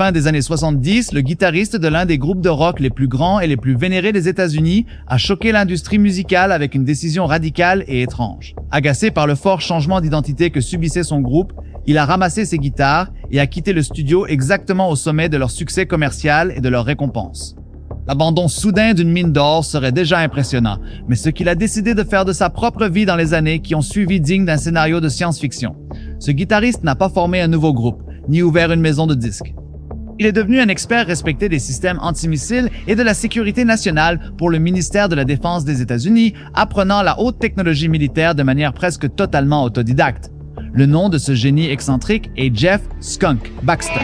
fin des années 70, le guitariste de l'un des groupes de rock les plus grands et les plus vénérés des États-Unis a choqué l'industrie musicale avec une décision radicale et étrange. Agacé par le fort changement d'identité que subissait son groupe, il a ramassé ses guitares et a quitté le studio exactement au sommet de leur succès commercial et de leur récompense. L'abandon soudain d'une mine d'or serait déjà impressionnant, mais ce qu'il a décidé de faire de sa propre vie dans les années qui ont suivi digne d'un scénario de science-fiction. Ce guitariste n'a pas formé un nouveau groupe, ni ouvert une maison de disques. Il est devenu un expert respecté des systèmes antimissiles et de la sécurité nationale pour le ministère de la Défense des États-Unis, apprenant la haute technologie militaire de manière presque totalement autodidacte. Le nom de ce génie excentrique est Jeff Skunk Baxter.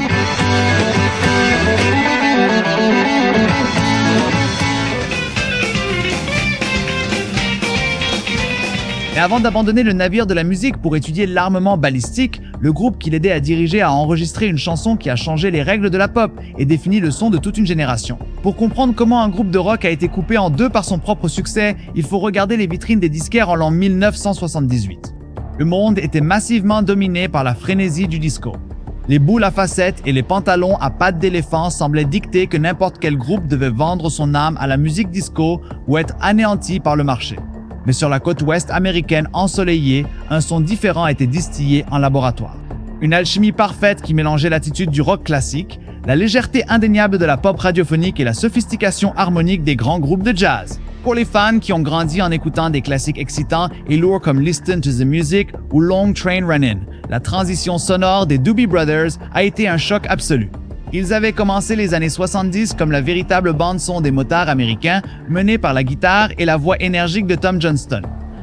Mais avant d'abandonner le navire de la musique pour étudier l'armement balistique, le groupe qui l'aidait à diriger a enregistré une chanson qui a changé les règles de la pop et défini le son de toute une génération. Pour comprendre comment un groupe de rock a été coupé en deux par son propre succès, il faut regarder les vitrines des disquaires en l'an 1978. Le monde était massivement dominé par la frénésie du disco. Les boules à facettes et les pantalons à pattes d'éléphant semblaient dicter que n'importe quel groupe devait vendre son âme à la musique disco ou être anéanti par le marché. Mais sur la côte ouest américaine ensoleillée, un son différent a été distillé en laboratoire. Une alchimie parfaite qui mélangeait l'attitude du rock classique, la légèreté indéniable de la pop radiophonique et la sophistication harmonique des grands groupes de jazz. Pour les fans qui ont grandi en écoutant des classiques excitants et lourds comme Listen to the Music ou Long Train Runnin', la transition sonore des Doobie Brothers a été un choc absolu. Ils avaient commencé les années 70 comme la véritable bande-son des motards américains, menée par la guitare et la voix énergique de Tom Johnston.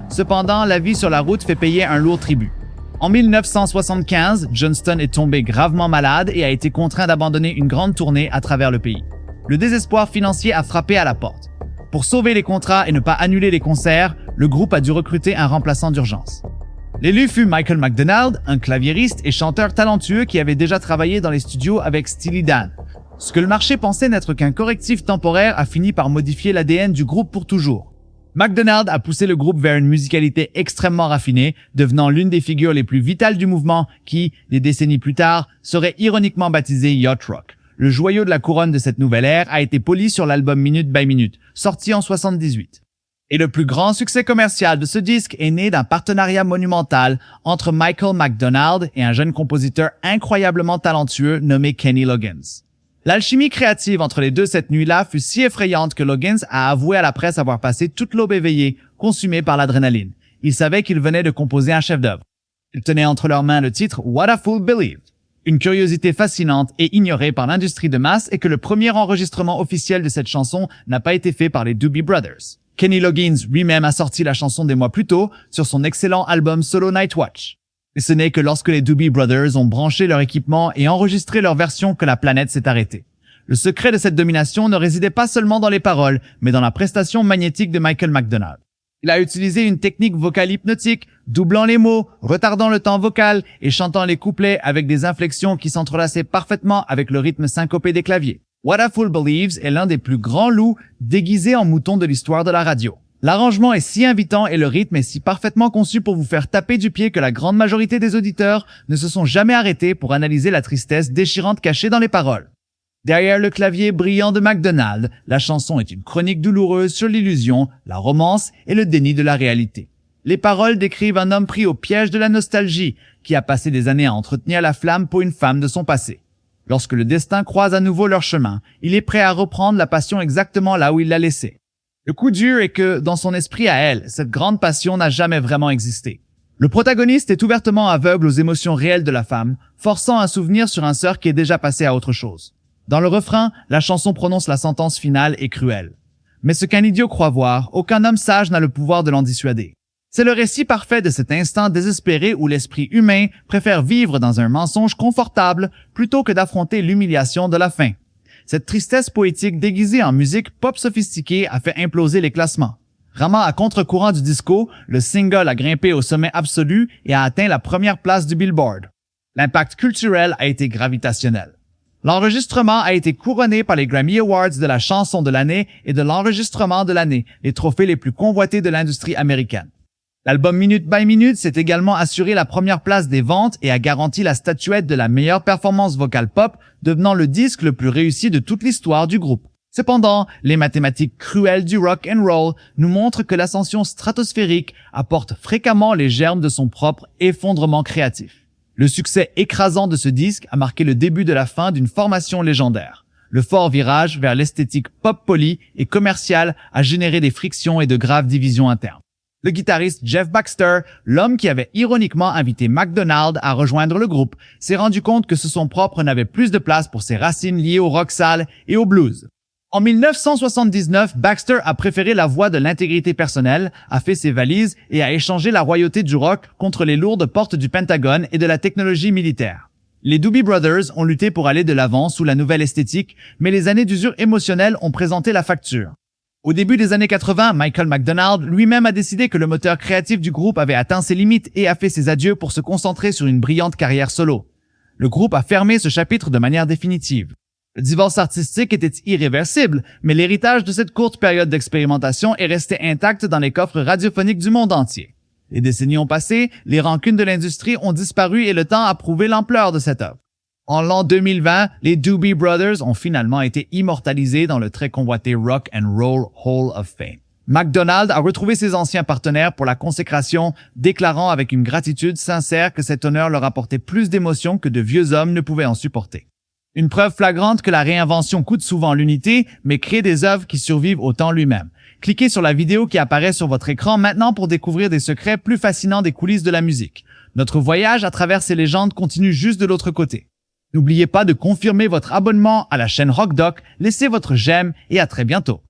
Cependant, la vie sur la route fait payer un lourd tribut. En 1975, Johnston est tombé gravement malade et a été contraint d'abandonner une grande tournée à travers le pays. Le désespoir financier a frappé à la porte. Pour sauver les contrats et ne pas annuler les concerts, le groupe a dû recruter un remplaçant d'urgence. L'élu fut Michael McDonald, un claviériste et chanteur talentueux qui avait déjà travaillé dans les studios avec Steely Dan. Ce que le marché pensait n'être qu'un correctif temporaire a fini par modifier l'ADN du groupe pour toujours. McDonald a poussé le groupe vers une musicalité extrêmement raffinée, devenant l'une des figures les plus vitales du mouvement qui, des décennies plus tard, serait ironiquement baptisé yacht rock. Le joyau de la couronne de cette nouvelle ère a été poli sur l'album Minute by Minute, sorti en 78. Et le plus grand succès commercial de ce disque est né d'un partenariat monumental entre Michael McDonald et un jeune compositeur incroyablement talentueux nommé Kenny Loggins. L'alchimie créative entre les deux cette nuit-là fut si effrayante que Loggins a avoué à la presse avoir passé toute l'aube éveillée, consumé par l'adrénaline. Il savait qu'il venait de composer un chef-d'œuvre. Il tenait entre leurs mains le titre What a Fool Believed. Une curiosité fascinante et ignorée par l'industrie de masse est que le premier enregistrement officiel de cette chanson n'a pas été fait par les Doobie Brothers. Kenny Loggins lui-même a sorti la chanson des mois plus tôt sur son excellent album solo Nightwatch. Et ce n'est que lorsque les Doobie Brothers ont branché leur équipement et enregistré leur version que la planète s'est arrêtée. Le secret de cette domination ne résidait pas seulement dans les paroles, mais dans la prestation magnétique de Michael McDonald. Il a utilisé une technique vocale hypnotique, doublant les mots, retardant le temps vocal et chantant les couplets avec des inflexions qui s'entrelaçaient parfaitement avec le rythme syncopé des claviers. What a Fool Believes est l'un des plus grands loups déguisés en moutons de l'histoire de la radio. L'arrangement est si invitant et le rythme est si parfaitement conçu pour vous faire taper du pied que la grande majorité des auditeurs ne se sont jamais arrêtés pour analyser la tristesse déchirante cachée dans les paroles. Derrière le clavier brillant de McDonald, la chanson est une chronique douloureuse sur l'illusion, la romance et le déni de la réalité. Les paroles décrivent un homme pris au piège de la nostalgie, qui a passé des années à entretenir la flamme pour une femme de son passé. Lorsque le destin croise à nouveau leur chemin, il est prêt à reprendre la passion exactement là où il l'a laissée. Le coup dur est que, dans son esprit à elle, cette grande passion n'a jamais vraiment existé. Le protagoniste est ouvertement aveugle aux émotions réelles de la femme, forçant un souvenir sur un sort qui est déjà passé à autre chose. Dans le refrain, la chanson prononce la sentence finale et cruelle. Mais ce qu'un idiot croit voir, aucun homme sage n'a le pouvoir de l'en dissuader. C'est le récit parfait de cet instant désespéré où l'esprit humain préfère vivre dans un mensonge confortable plutôt que d'affronter l'humiliation de la fin. Cette tristesse poétique déguisée en musique pop sophistiquée a fait imploser les classements. Ramant à contre-courant du disco, le single a grimpé au sommet absolu et a atteint la première place du Billboard. L'impact culturel a été gravitationnel. L'enregistrement a été couronné par les Grammy Awards de la chanson de l'année et de l'enregistrement de l'année, les trophées les plus convoités de l'industrie américaine. L'album Minute by Minute s'est également assuré la première place des ventes et a garanti la statuette de la meilleure performance vocale pop, devenant le disque le plus réussi de toute l'histoire du groupe. Cependant, les mathématiques cruelles du rock and roll nous montrent que l'ascension stratosphérique apporte fréquemment les germes de son propre effondrement créatif. Le succès écrasant de ce disque a marqué le début de la fin d'une formation légendaire. Le fort virage vers l'esthétique pop polie et commerciale a généré des frictions et de graves divisions internes. Le guitariste Jeff Baxter, l'homme qui avait ironiquement invité McDonald à rejoindre le groupe, s'est rendu compte que ce son propre n'avait plus de place pour ses racines liées au rock sale et au blues. En 1979, Baxter a préféré la voie de l'intégrité personnelle, a fait ses valises et a échangé la royauté du rock contre les lourdes portes du Pentagone et de la technologie militaire. Les Doobie Brothers ont lutté pour aller de l'avant sous la nouvelle esthétique, mais les années d'usure émotionnelle ont présenté la facture. Au début des années 80, Michael McDonald lui-même a décidé que le moteur créatif du groupe avait atteint ses limites et a fait ses adieux pour se concentrer sur une brillante carrière solo. Le groupe a fermé ce chapitre de manière définitive. Le divorce artistique était irréversible, mais l'héritage de cette courte période d'expérimentation est resté intact dans les coffres radiophoniques du monde entier. Les décennies ont passé, les rancunes de l'industrie ont disparu et le temps a prouvé l'ampleur de cette œuvre. En l'an 2020, les Doobie Brothers ont finalement été immortalisés dans le très convoité Rock and Roll Hall of Fame. McDonald a retrouvé ses anciens partenaires pour la consécration, déclarant avec une gratitude sincère que cet honneur leur apportait plus d'émotion que de vieux hommes ne pouvaient en supporter. Une preuve flagrante que la réinvention coûte souvent l'unité, mais crée des œuvres qui survivent au temps lui-même. Cliquez sur la vidéo qui apparaît sur votre écran maintenant pour découvrir des secrets plus fascinants des coulisses de la musique. Notre voyage à travers ces légendes continue juste de l'autre côté. N'oubliez pas de confirmer votre abonnement à la chaîne Rock Doc, laissez votre j'aime et à très bientôt.